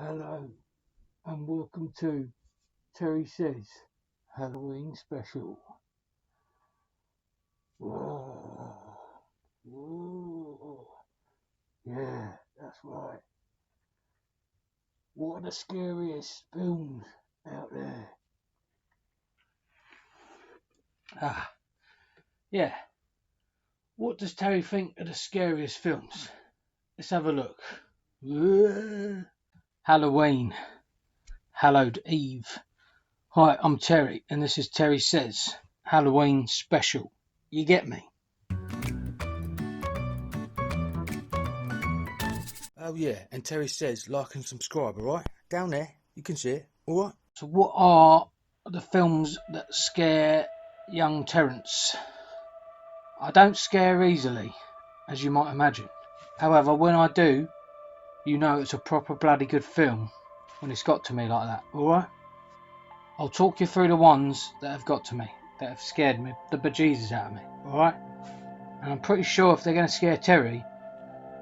Hello and welcome to Terry Says Halloween Special. Whoa. Whoa. Yeah, that's right. What are the scariest films out there? Yeah. What does Terry think are the scariest films? Let's have a look. Halloween. Hallowed Eve. Hi, I'm Terry, and this is Terry Says Halloween Special. You get me? Oh yeah, and Terry says like and subscribe, alright? Down there, you can see it, alright? So what are the films that scare young Terence? I don't scare easily, as you might imagine. However, when I do, you know it's a proper bloody good film when it's got to me like that, alright? I'll talk you through the ones that have got to me, that have scared me, the bejesus out of me, alright? And I'm pretty sure if they're going to scare Terry,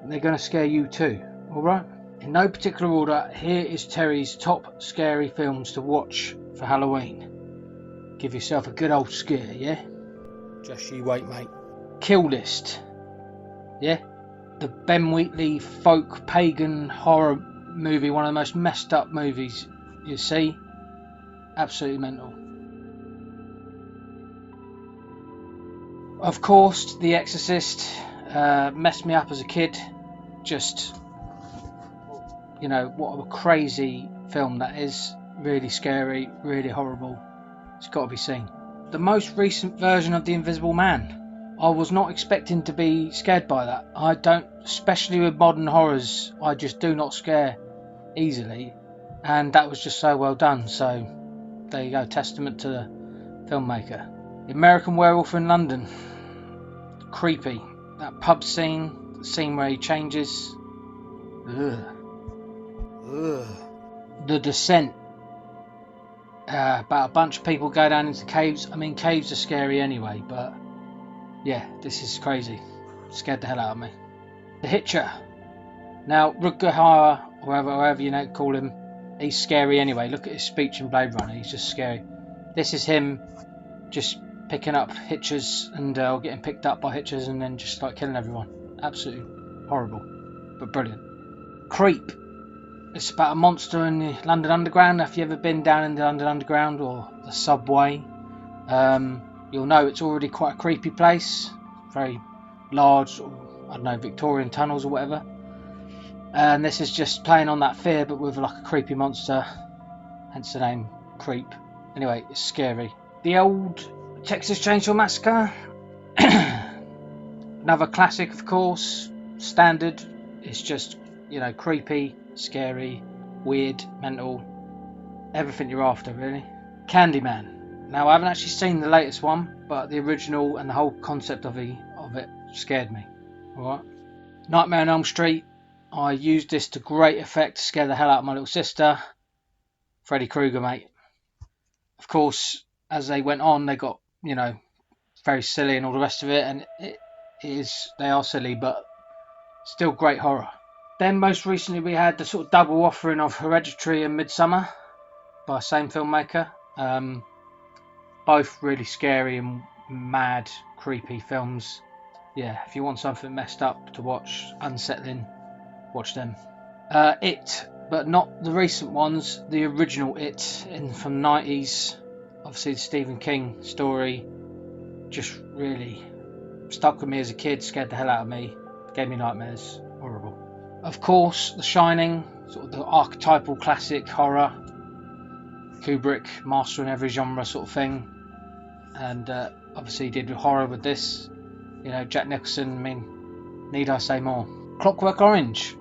they're going to scare you too, alright? In no particular order, here is Terry's top scary films to watch for Halloween. Give yourself a good old scare, yeah? Just you wait, mate. Kill List, yeah? The Ben Wheatley folk pagan horror movie, one of the most messed up movies you see. Absolutely mental. Of course, The Exorcist messed me up as a kid. Just, what a crazy film that is. Really scary, really horrible. It's got to be seen. The most recent version of The Invisible Man. I was not expecting to be scared by that. I don't, especially with modern horrors, I just do not scare easily. And that was just so well done. So there you go, testament to the filmmaker. The American Werewolf in London. Creepy. That pub scene, the scene where he changes. Ugh. Ugh. The Descent. About a bunch of people go down into caves. I mean, caves are scary anyway, but yeah, this is crazy. Scared the hell out of me. The Hitcher. Now, Rutger Hauer, however you call him, he's scary anyway. Look at his speech in Blade Runner. He's just scary. This is him just picking up hitchers and getting picked up by hitchers and then just like killing everyone. Absolutely horrible, but brilliant. Creep. It's about a monster in the London Underground. If you've ever been down in the London Underground or the subway, you'll know it's already quite a creepy place. Very large, I don't know, Victorian tunnels or whatever. And this is just playing on that fear, but with like a creepy monster, hence the name Creep. Anyway, it's scary. The old Texas Chainsaw Massacre. Another classic, of course. Standard. It's just, creepy, scary, weird, mental. Everything you're after, really. Candyman. Now, I haven't actually seen the latest one, but the original and the whole concept of it scared me. Alright. Nightmare on Elm Street. I used this to great effect to scare the hell out of my little sister. Freddy Krueger, mate. Of course, as they went on, they got, very silly and all the rest of it, and they are silly, but still great horror. Then most recently we had the sort of double offering of Hereditary and Midsummer by the same filmmaker. Both really scary and mad, creepy films. Yeah, if you want something messed up to watch, unsettling, watch them. It, but not the recent ones, the original It from the 90s. Obviously the Stephen King story. Just really stuck with me as a kid, scared the hell out of me, gave me nightmares, horrible. Of course, The Shining, sort of the archetypal classic horror. Kubrick, master in every genre sort of thing. And obviously he did horror with this. Jack Nicholson, I mean, need I say more? Clockwork Orange,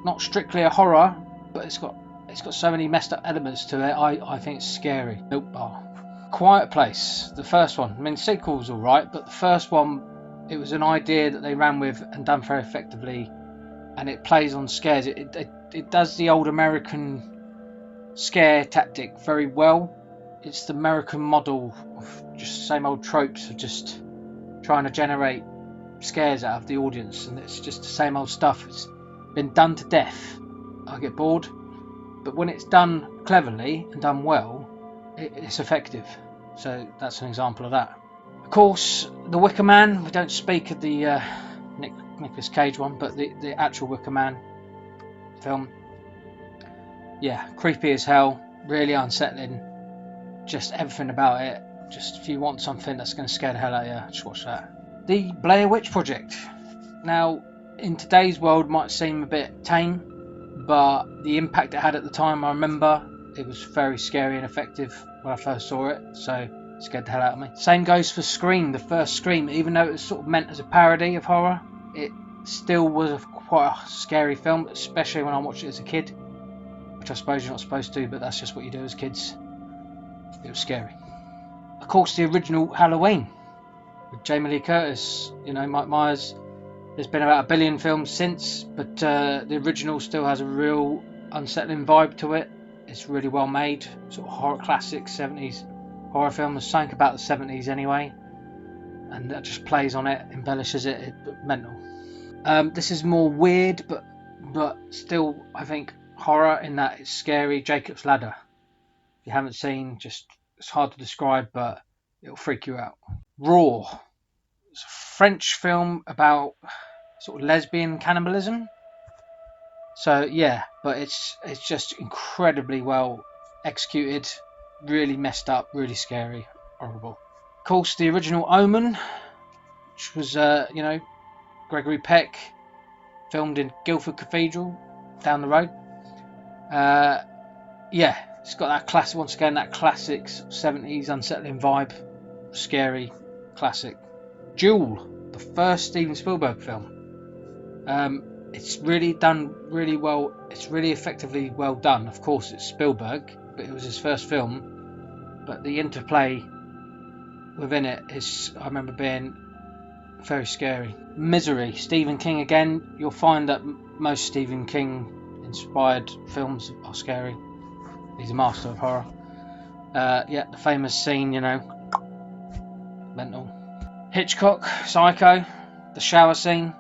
not strictly a horror, but it's got so many messed up elements to it, I think it's scary. Nope. Quiet Place, the first one. I mean, the sequel's alright, but the first one, it was an idea that they ran with and done very effectively, and it plays on scares. It does the old American scare tactic very well. It's the American model of just the same old tropes of just trying to generate scares out of the audience, and it's just the same old stuff. It's been done to death. I get bored. but when it's done cleverly and done well, it's effective. So that's an example of that. Of course, The Wicker Man. We don't speak of the Nicolas Cage one, but the actual Wicker Man film. Yeah, creepy as hell, really unsettling. Just everything about it. Just if you want something that's going to scare the hell out of you, just watch that. The Blair Witch Project. Now, in today's world, might seem a bit tame, but the impact it had at the time, I remember it was very scary and effective when I first saw it. So it scared the hell out of me. Same goes for Scream, the first Scream. Even though it was sort of meant as a parody of horror, it still was quite a scary film, especially when I watched it as a kid. Which I suppose you're not supposed to, but that's just what you do as kids. It was scary. Of course, the original Halloween with Jamie Lee Curtis, Mike Myers. There's been about 1 billion films since, but the original still has a real unsettling vibe to it. It's really well made, sort of horror classic 70s horror film. There's something about the 70s anyway, and that just plays on it, embellishes it. It's mental. This is more weird, but still, I think, horror in that it's scary. Jacob's Ladder. If you haven't seen, it's hard to describe, but it'll freak you out. Raw. It's a French film about sort of lesbian cannibalism. So yeah, but it's just incredibly well executed, really messed up, really scary, horrible. Of course, the original Omen, which was Gregory Peck, filmed in Guildford Cathedral down the road. Yeah, it's got that classic, once again, that classic 70s unsettling vibe, scary classic. Duel, the first Steven Spielberg film. It's really done really well. It's really effectively well done. Of course, it's Spielberg, but it was his first film. But the interplay within it I remember being very scary. Misery, Stephen King again. You'll find that most Stephen King inspired films are scary. He's a master of horror. The famous scene, mental. Hitchcock, Psycho, the shower scene,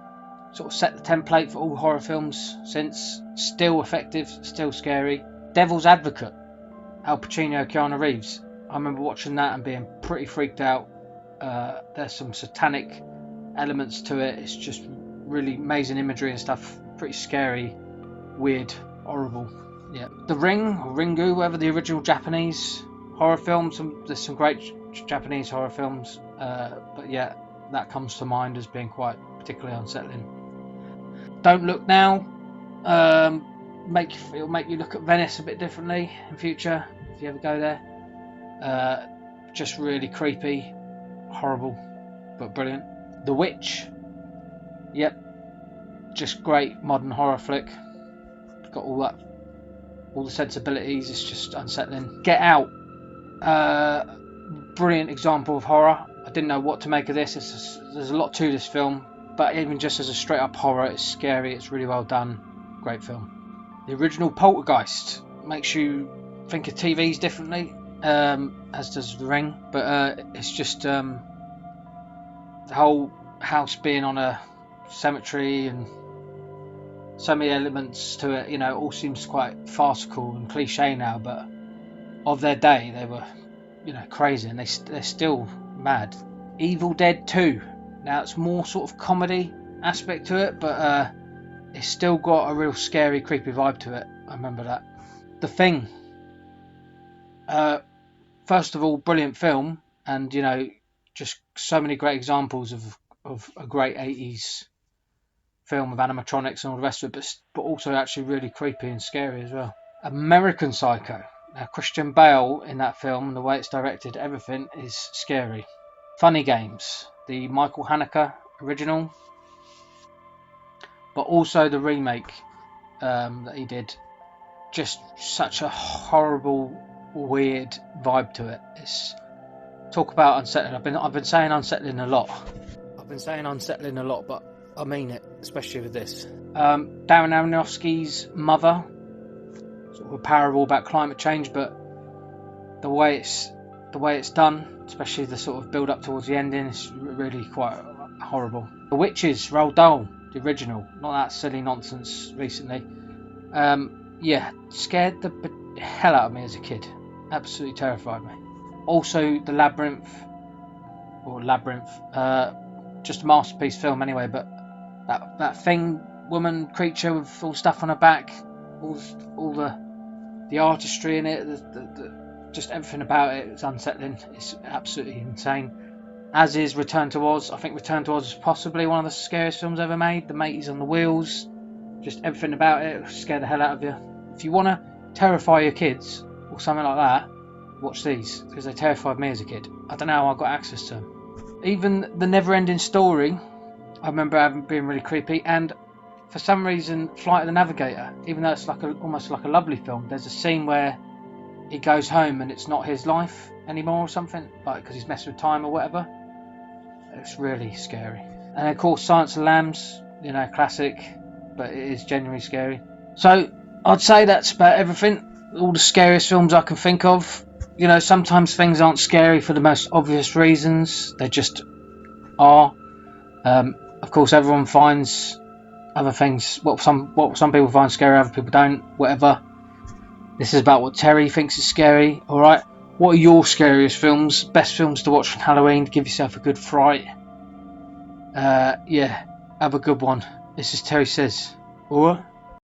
sort of set the template for all horror films since. Still effective, still scary. Devil's Advocate, Al Pacino, Keanu Reeves. I remember watching that and being pretty freaked out. There's some satanic elements to it. It's just really amazing imagery and stuff. Pretty scary, weird, horrible. Yeah. The Ring, or Ringu, whatever, the original Japanese horror film. There's some great Japanese horror films, but yeah, that comes to mind as being quite particularly unsettling. Don't Look Now, it'll make you look at Venice a bit differently in future if you ever go there. Just really creepy, horrible, but brilliant. The Witch, yep, just great modern horror flick. Got all the sensibilities. It's just unsettling. Get Out, brilliant example of horror. I didn't know what to make of this. There's a lot to this film, but even just as a straight up horror, it's scary. It's really well done. Great film. The original Poltergeist makes you think of TVs differently, as does The Ring, but it's just the whole house being on a cemetery and so many elements to it, all seems quite farcical and cliche now, but of their day they were, crazy, and they're still mad. Evil Dead 2. Now it's more sort of comedy aspect to it, but it's still got a real scary, creepy vibe to it. I remember that. The Thing. First of all, brilliant film, and just so many great examples of a great 80s film of animatronics and all the rest of it, but also actually really creepy and scary as well. American Psycho. Now, Christian Bale in that film, and the way it's directed, everything is scary. Funny Games, the Michael Haneke original, but also the remake that he did. Just such a horrible, weird vibe to it. It's talk about unsettling. I've been saying unsettling a lot. But I mean it, especially with this. Darren Aronofsky's Mother, sort of a parable about climate change, but the way it's done, especially the sort of build up towards the ending, is really quite horrible. The Witches, Roald Dahl, the original, not that silly nonsense recently. yeah, scared the hell out of me as a kid. Absolutely terrified me. Also, the Labyrinth, just a masterpiece film anyway. But that thing, woman, creature with all stuff on her back, all the artistry in it, just everything about it is unsettling. It's absolutely insane. As is Return to Oz. I think Return to Oz is possibly one of the scariest films ever made. The mateys on the wheels, just everything about it will scare the hell out of you. If you want to terrify your kids or something like that, watch these, because they terrified me as a kid. I don't know how I got access to them. Even The Never Ending Story, I remember having being really creepy. And for some reason, Flight of the Navigator, even though it's almost like a lovely film, there's a scene where he goes home and it's not his life anymore or something, like because he's messing with time or whatever. It's really scary. And of course, Silence of the Lambs, classic, but it is genuinely scary. So I'd say that's about everything. All the scariest films I can think of. Sometimes things aren't scary for the most obvious reasons. They just are. Of course, everyone finds other things. What some people find scary, other people don't. Whatever. This is about what Terry thinks is scary. All right. What are your scariest films? Best films to watch on Halloween to give yourself a good fright? Yeah, have a good one. This is Terry Says. Alright.